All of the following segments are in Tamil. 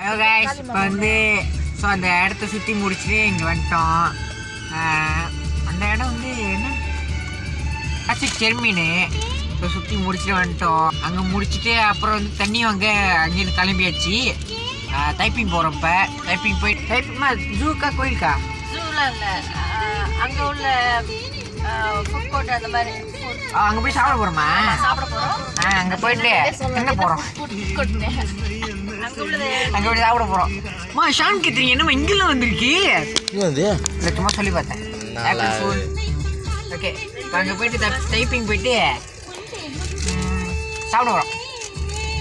ஹலோ கைஸ், இப்போ வந்து அந்த இடத்த சுற்றி முடிச்சுட்டு இங்கே வந்துட்டோம். அந்த இடம் வந்து என்ன கிளாசிக் டெர்மினு. இப்போ சுற்றி முடிச்சுட்டு வந்துட்டோம். அங்கே முடிச்சுட்டு அப்புறம் வந்து தண்ணி அங்கேருந்து கிளம்பியாச்சு. டைப்பிங் போகிறப்ப டைப்பிங் போயிட்டு ஜூக்கா கோயிலுக்கா? ஜூலாம் இல்லை, அங்கே உள்ள ஃபுட் கோர்ட் அந்த மாதிரி அங்கே போய் சாப்பிட போகிறோமா? சாப்பிட போகிறோம். அங்கே போயிட்டு என்ன போகிறோம்? அங்கே போய் சாப்பிட போகிறோம். ஷான் கேட்குறீங்க என்னம்மா இங்கெல்லாம் வந்திருக்கு? சும்மா சொல்லி பார்த்தேன். ஓகே, அங்கே போயிட்டு டைப்பிங் போயிட்டு சாப்பிட போகிறோம்.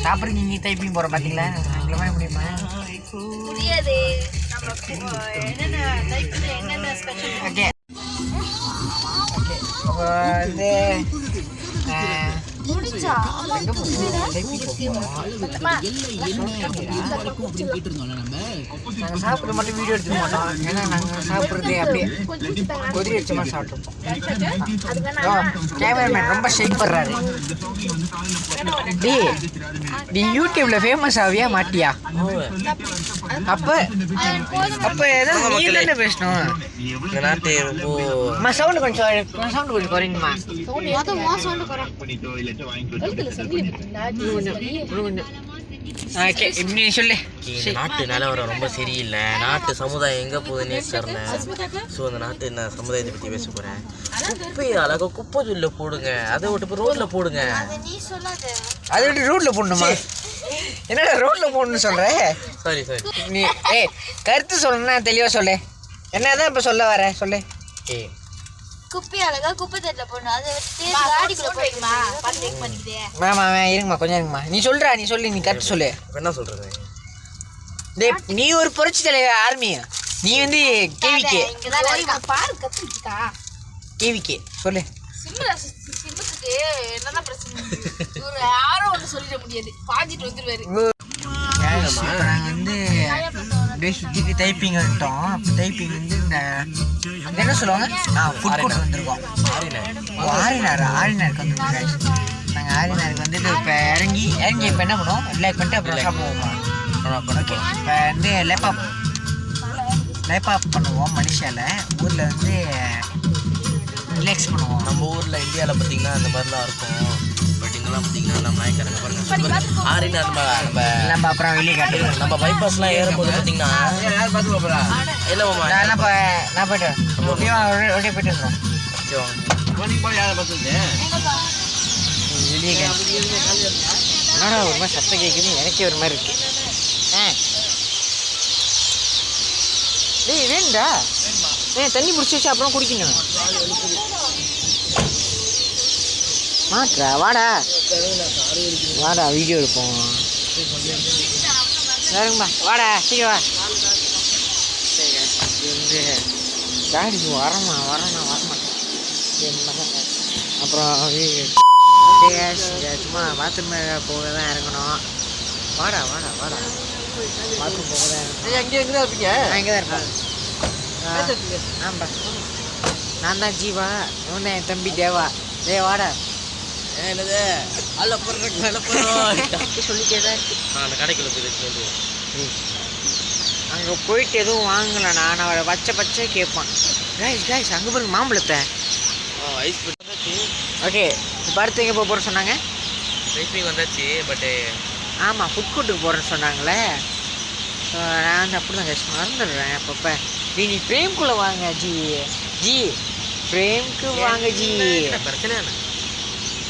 சாப்பிட்றதுக்கு இங்கே டைப்பிங் போகிறோம் பார்த்தீங்களா? அங்கே மாதிரி முடியுமா? முடியாது. ஓகே ஓகே, அப்போ வந்து நாங்கள் சாப்பிட்றது மட்டும் வீடியோ எடுத்துக்க மாட்டோம். ஏன்னா நாங்கள் சாப்பிட்றது அப்படியே கொதி வச்ச மாதிரி சாப்பிட்ருப்போம். கேமராமேன் ரொம்ப ஷேக் பண்ணுறாரு. நீ யூடியூப்ல ஃபேமஸ் ஆவியா மாட்டியா? அப்போ ஏதாவது நீ என்ன பேசணும்? சவுண்டு கொஞ்சம் குறையுமா? நாட்டு நிலவரம் ரொம்ப சரியில்லை. நாட்டு சமுதாயம் எங்க போகுதுன்னே தெரியல. ஸோ அந்த நாட்டு நான் சமுதாயத்தை பத்தி பேச போறேன். குப்பையை அழகா குப்பை ஜூல்ல போடுங்க, அதை விட்டு போய் ரோட்ல போடுங்க. அதை விட்டு ரோட்ல போடணுமா? என்னடா ரோட்ல போடணும்னு சொல்ற? சாரி நீ கருத்து சொல்லணும்னா தெளிவா சொல்லு. என்னதான் இப்ப சொல்ல வர சொல்லு. குப்பை அழகா குப்பை தட்டில போடணும். அதை காடிக்குள்ள போயிடுமா? மாமா இருங்கம்மா, கொஞ்சம் இருங்கம்மா. நீ சொல்றா, நீ சொல்லு, நீ கருத்து சொல்லு. என்ன சொல்றது? நீ ஒரு புரட்சி தலைவர் ஆர்மி. நீ வந்து கேவிகே சொல்லு. சிம்மத்துக்கு என்னதான் பிரச்சனை? யாரும் ஒண்ணு சொல்லிட முடியாது, பாஞ்சிட்டு வந்துருவாரு. நாங்கள் வந்து அப்படியே சுற்றிட்டு டைப்பிங் வந்துட்டோம். அப்போ டைப்பிங் வந்து இந்த என்ன சொல்லுவாங்க, ஃபுட் கோர்ட் வந்திருக்கோம். ஆரினாருக்கு வந்துருக்கோம். நாங்கள் ஆரினாருக்கு வந்துட்டு இப்போ இறங்கி இப்போ என்ன பண்ணுவோம், ரிலாக்ஸ் பண்ணிட்டு அப்புறம் சாப்பிடுவோம். ஓகே, இப்போ வந்து லேப்பாப் பண்ணுவோம். மலேசியாவில் ஊரில் வந்து ரிலாக்ஸ் பண்ணுவோம். நம்ம ஊரில் இந்தியாவில் பார்த்தீங்கன்னா அந்த மாதிரிலாம் இருக்கும். பட் இங்கெல்லாம் பார்த்தீங்கன்னா நம்ம நாயக்காரங்க பாருங்க ஆரினா நம்ம அப்புறம் வெளியே காட்டுவோம். நம்ம பைபாஸ்லாம் ஏறும்போது பார்த்தீங்கன்னா இல்லை நான் போயிட்டு அப்படியே போயிட்டு வந்துடும். வெளியே என்னடா ஒரு மாதிரி சத்தம் கேட்குது, எனக்கே ஒரு மாதிரி இருக்கு. டேய் வேண்டா, தண்ணி பிடிச்சி வச்சு அப்புறம் குடிக்கணும். மாட்ரா வாடா வீடியோ எடுப்போம். சரிங்கம்மா வாடா சீக்கிரம் வா. வந்து காடிக்கு வரமாட்டேன். அப்புறம் சும்மா பாத்ரூம் போக தான் இறங்கணும். வாடா பாத்ரூம் போக தான் இறங்கணும். எங்கே தான் இருப்பீங்க? நான் இங்கே தான் இருப்பேன். ஆம்பா, நான் தான் ஜீவா, இவன் தான் என் தம்பி தேவா. வாடா. என்னது சொல்லிட்டே தான் இருக்கு. அந்த கடைக்குள்ள போய் அங்கே போயிட்டு எதுவும் வாங்கலை. நான் அவளை பச்சை கேட்பான். காய்ஸ் அங்கே பாருங்க மாம்பழத்தை. ஐஸ் ஓகே, இப்போ அடுத்து எங்கே போக சொன்னாங்க? டைப்பிங் வந்தாச்சு. பட்டு ஆமாம், ஃபுட் கோர்ட்டுக்கு போகிறேன்னு சொன்னாங்களே. நான் வந்து அப்படி தான் கேஸ் மறந்துடுறேன் அப்பப்போ. நீ ஃப்ரேம்குள்ளே வாங்க ஜி ஃப்ரேம்க்கு வாங்க ஜி. பிரச்சனை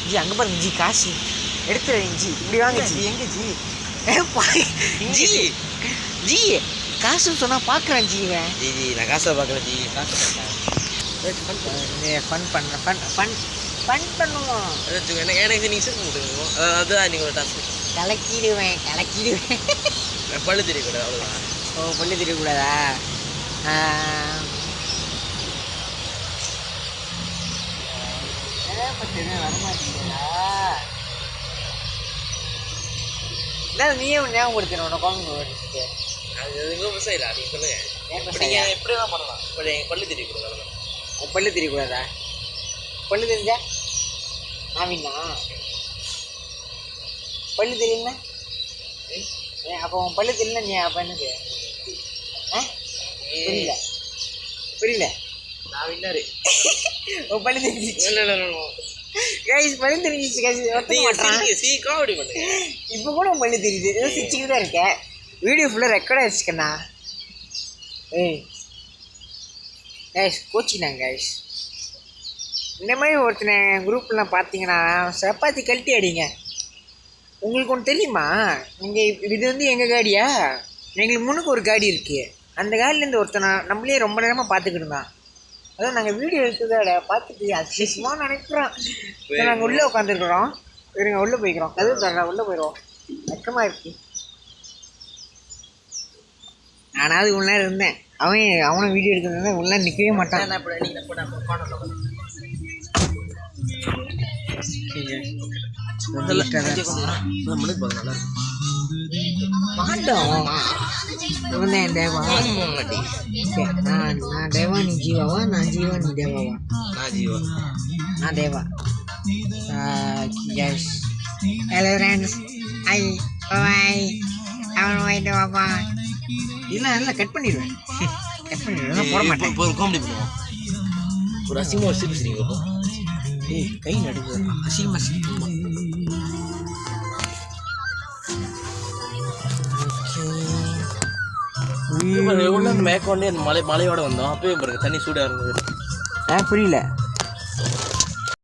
ஜி அங்கே பாருங்க ஜி, காசு எடுத்துறேன் ஜி. இப்படி வாங்க ஜி. எங்கே ஜி காசுன்னு சொன்னால் பார்க்குறேன் ஜி. நான் காசை பார்க்குறேன் ஜி. ஃபன் பண்ணுவோம். எனக்கு நீங்கள் சேர்த்து முடியும். அதுதான் நீங்கள் ஒரு டாஸ்க். கலக்கிடுவேன் பள்ளு தெரியக்கூடாது, அவ்வளோதான். ஓ, பள்ளு தெரியக்கூடாதா? வரமாட்டீங்களா? நீயே ஞாபகப்படுத்தணும் உன குழம்பு. அது எதுவும் விவசாயம் இல்லை, நீங்கள் சொல்லுங்கள். நீங்கள் எப்படி தான் பண்ணலாம். எங்கள் பள்ளு தெரியக்கூடாது. பள்ளு தெரியக்கூடாதா? பள்ளு தெரிஞ்சா ஆவினா பள்ளு தெரியுமா? அப்போ உன் பல்லு தெரியல நீ அப்போ என்னது? புரியல புரியல. நான் வின்னாரு. உன் பல்லு தெரிஞ்சிச்சு. கைஸ் பல்லு தெரிஞ்சிச்சு கைஸ். காமெடி பண்ணுங்க. இப்போ கூட உன் பல்லு தெரியுது. ஏதோ சிரிச்சுக்கிட்டு தான் இருக்கேன். வீடியோ ஃபுல்லாக ரெக்கார்ட் ஆகிடுச்சுக்கண்ணா. ஏய் கைஸ் கோச்சினாங்க கைஸ். இந்த மாதிரி ஒருத்தனை குரூப்லாம் பார்த்தீங்கன்னா சப்பாத்தி கழட்டி அடிங்க. உங்களுக்கு ஒன்று தெரியுமா? நீங்கள் இது வந்து எங்கள் காடியா? எங்களுக்கு முன்னுக்கு ஒரு காடி இருக்குது. அந்த காடிலேருந்து ஒருத்தனை நம்மளே ரொம்ப நேரமாக பார்த்துக்கிட்டு இருந்தான். அதான் நாங்கள் வீடியோ எடுத்ததோட பார்த்துட்டு அதிசயமாக நினைக்கிறோம். நாங்கள் உள்ளே உட்காந்துருக்குறோம். இருங்க உள்ளே போய்க்கிறோம். கதவு தரேன் உள்ளே போயிடுவோம். வெக்கமாக இருக்கு. நானாவது உள்ள நேரம் இருந்தேன். அவனும் வீடியோ எடுக்கிறது உள்ள நிற்கவே மாட்டான். மாட்டோம் தேவா. நான் தேவா நீ ஜீவாவா? நான் ஜீவா நீ தேவாவா? நான் தேவா. Hello friends. ஐ பாய். அவன் போயிட்டு வாப்பா. இல்லை இல்லை கட் பண்ணிடுவேன். கட் பண்ணிடுவேன். போட மாட்டேன். ஒரு காமெடி பண்ணுவோம். ஒரு அசிங்கமாக சிரிக்கிறீங்க. ஏய் கை நடுக்குது. அசிங்கமாக சிரிக்குமா? மேற்கொண்டே மலையோட வந்தோம். அப்பவே பாருங்க தண்ணி சூடாக இருந்தது. புரியல.